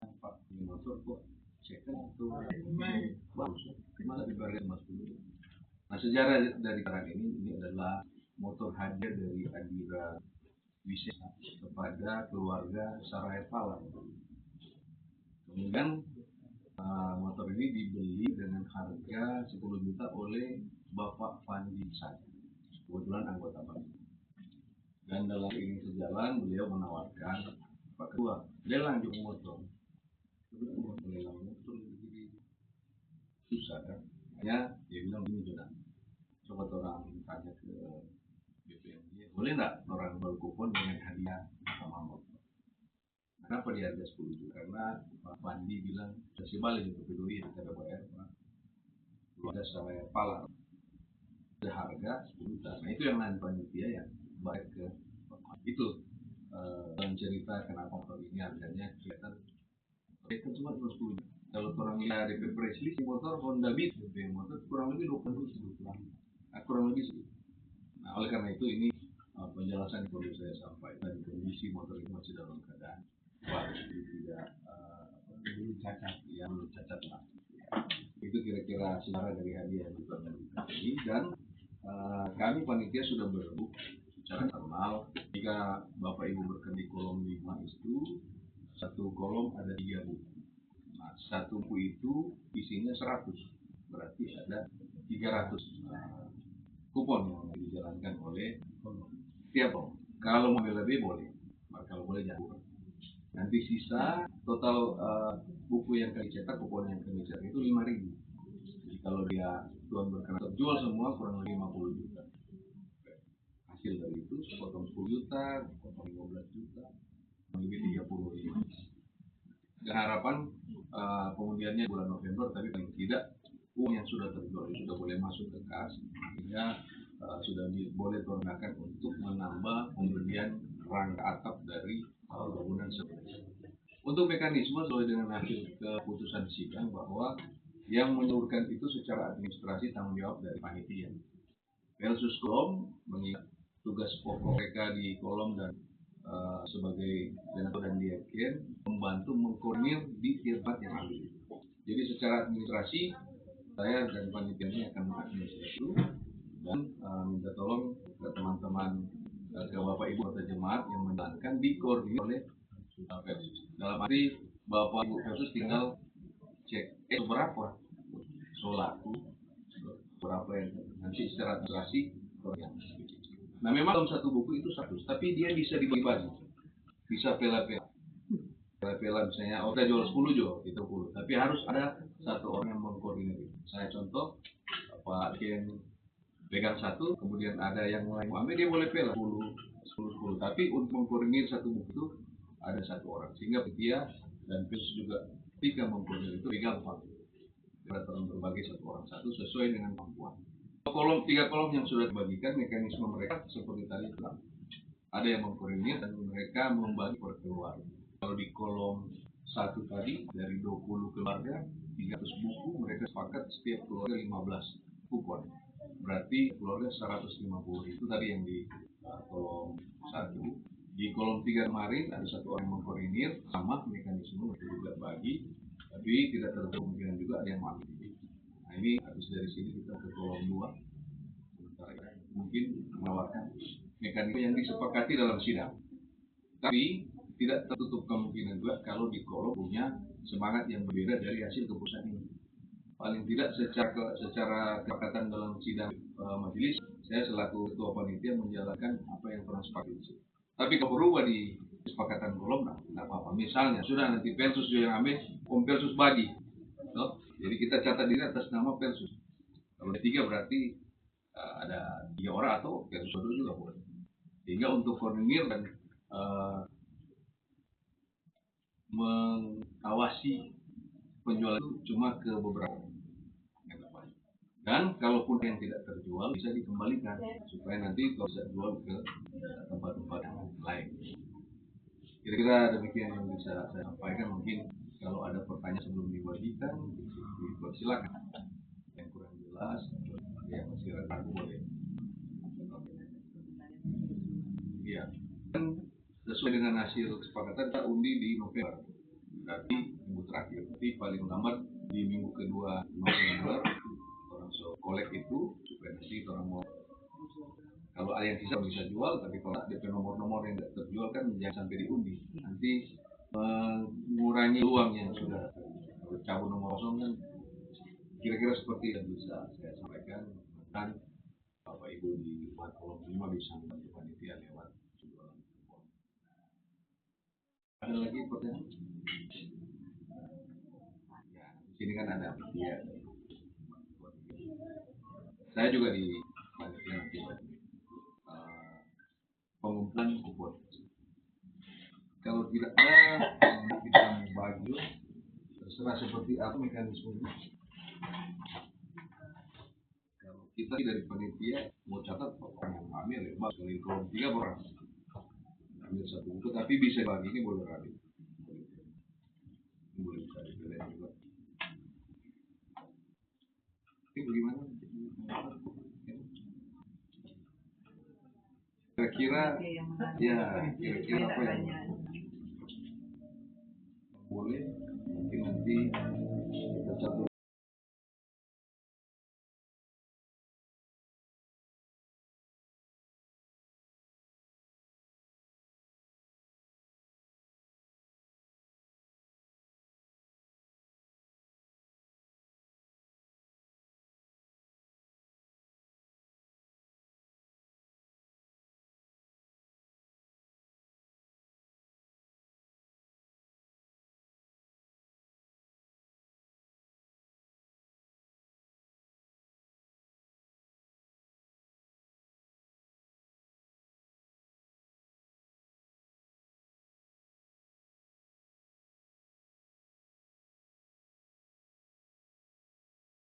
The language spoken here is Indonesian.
Pak ini motor kok second itu bagus, gimana dibayar Mas dulu. Nah, sejarah dari barang ini adalah motor hadiah dari Adira Wisesa kepada keluarga Saraya Pala. Kemudian motor ini dibeli dengan harga 10 juta oleh Bapak Fandi San, kebetulan anggota Bali. Dan dalam ini sejalan beliau menawarkan Pak Ketua, lelang juga motor. Lelang motor jadi susah kan? Hanya dia bilang begini juga. Coba orang tanya ke BPMJ, boleh nggak orang berkupon dengan hadiah sama motor? Kenapa di harga 10 juta? Karena Pak Pandi bilang kasih balik itu peduli kita bayar Pak. Ada saya pala harga 10 juta. Nah itu yang nanti panitia yang baik ke itu dalam cerita kenapa motor ini harganya kelihatan itu cuma 10 juta. Kalau orang lihat DP Presley motor Honda Beat motor kurang lebih 20 juta. Nah, kurang lebih segitu. Nah oleh karena itu ini penjelasan yang perlu saya sampaikan. Kondisi motor ini masih dalam keadaan bagus, tidak belum cacat, yang belum cacat lah. Itu kira-kira sejarah dari hadiah yang diberikan ini. Dan kami panitia sudah berembuk secara internal. Jika Bapak Ibu berkenan di kolom 5 itu, satu kolom ada 3 buku. Nah, satu buku itu isinya 100, berarti ada 300 kupon yang dijalankan oleh tiap kolom. Kalau mau lebih boleh, kalau boleh jangan. Nanti sisa total buku yang kami cetak, kupon yang kami cetak itu 5.000. Jadi kalau dia tuan berkenan terjual semua kurang lebih 50 juta. Hasil dari itu potong 10 juta, potong 15 juta, lebih 35. Dan harapan kemudiannya bulan November, tapi paling tidak uang yang sudah terjual sudah boleh masuk ke kas, sehingga sudah boleh digunakan untuk menambah pembelian rangka atap dari bangunan sebelumnya. Untuk mekanisme sesuai dengan hasil keputusan sidang bahwa yang menyalurkan itu secara administrasi tanggung jawab dari panitia. Pelsus kolom mengingat tugas pokok mereka di kolom dan sebagai senator dan direktur membantu mengkoordinir di tempat yang ambil. Jadi secara administrasi saya dan panitia ini akan mengadministrasi itu dan minta tolong ke teman-teman ke Bapak Ibu atau jemaat yang menjalankan dikoordinir oleh Pelsus. Dalam arti Bapak Ibu Pelsus tinggal cek berapa solaku berapa yang nanti secara administrasi yang. Nah memang dalam satu buku itu 100, tapi dia bisa dibagi-bagi, bisa pela-pela misalnya kita jual 10 jual itu 10, tapi harus ada satu orang yang mengkoordinir. Saya contoh Pak Ken pegang satu, kemudian ada yang lain mau ambil, dia boleh pela 10, tapi untuk mengkoordinir satu buku itu ada satu orang, sehingga dia dan Pelsus juga ketika mengkoordinir itu gampang. Peraturan berbagi satu orang satu sesuai dengan kemampuan. Kolom 3 kolom yang sudah dibagikan mekanisme mereka seperti tadi bilang. Ada yang mengkoordinir dan mereka membagi per keluarga. Kalau di kolom 1 tadi dari 20 keluarga 300 buku, mereka sepakat setiap keluarga 15 kupon. Berarti keluarga 150. Itu tadi yang di kolom 1. Di kolom 3 kemarin ada satu orang yang mengkoordinir, sama mekanisme mereka juga bagi, tapi tidak terkemungkinan juga ada yang mati. Nah ini habis dari sini kita ke kolom 2. Sementara mungkin menawarkan mekanisme yang disepakati dalam sidang. Tapi tidak tertutup kemungkinan juga kalau di kolom punya semangat yang berbeda dari hasil keputusan ini. Paling tidak secara kesepakatan dalam sidang majelis, saya selaku ketua panitia menjalankan apa yang pernah sepakati. Tapi kalau berubah di kesepakatan kolom, tidak apa-apa. Misalnya sudah nanti Pelsus yang ambil, Pelsus bagi. No? Jadi kita catat ini atas nama Pelsus. Kalau ada 3 berarti ada 3 orang atau Pelsus juga boleh. Sehingga untuk koordinir dan mengawasi penjualan itu cuma ke beberapa. Dan kalaupun yang tidak terjual bisa dikembalikan supaya nanti kalau bisa jual ke tempat-tempat yang lain. Kira-kira demikian yang bisa saya sampaikan. Mungkin kalau ada pertanyaan sebelum dibagikan, silakan. Yang kurang jelas, yang masih ragu boleh. Iya. Dan sesuai dengan hasil kesepakatan kita undi di November. berarti minggu terakhir, tapi paling lambat di minggu kedua November orang so kolek itu supaya nanti orang mau, kalau ada yang sisa bisa jual, tapi kalau ada nomor-nomor yang tidak terjual kan jangan sampai diundi, nanti mengurangi uang yang sudah cabut nomor kosong kan. Kira-kira seperti yang bisa saya sampaikan, dan Bapak Ibu di kolom 5 bisa membantu panitia lewat jualan kupon. Ada lagi pertanyaan? Ya, di sini kan ada panitia. Saya juga di panitia nanti pengumpulan kupon. Kalau tidak ada kita bagi, terserah seperti apa mekanismenya. Kalau kita dari panitia mau catat orang yang hamil, dari kolom 3 orang ambil satu buku, tapi bisa bagi, ini boleh rapi, ini boleh bisa dipilih juga. Ini bagaimana? Kira-kira ya, kira-kira apa yang boleh, mungkin nanti kita catat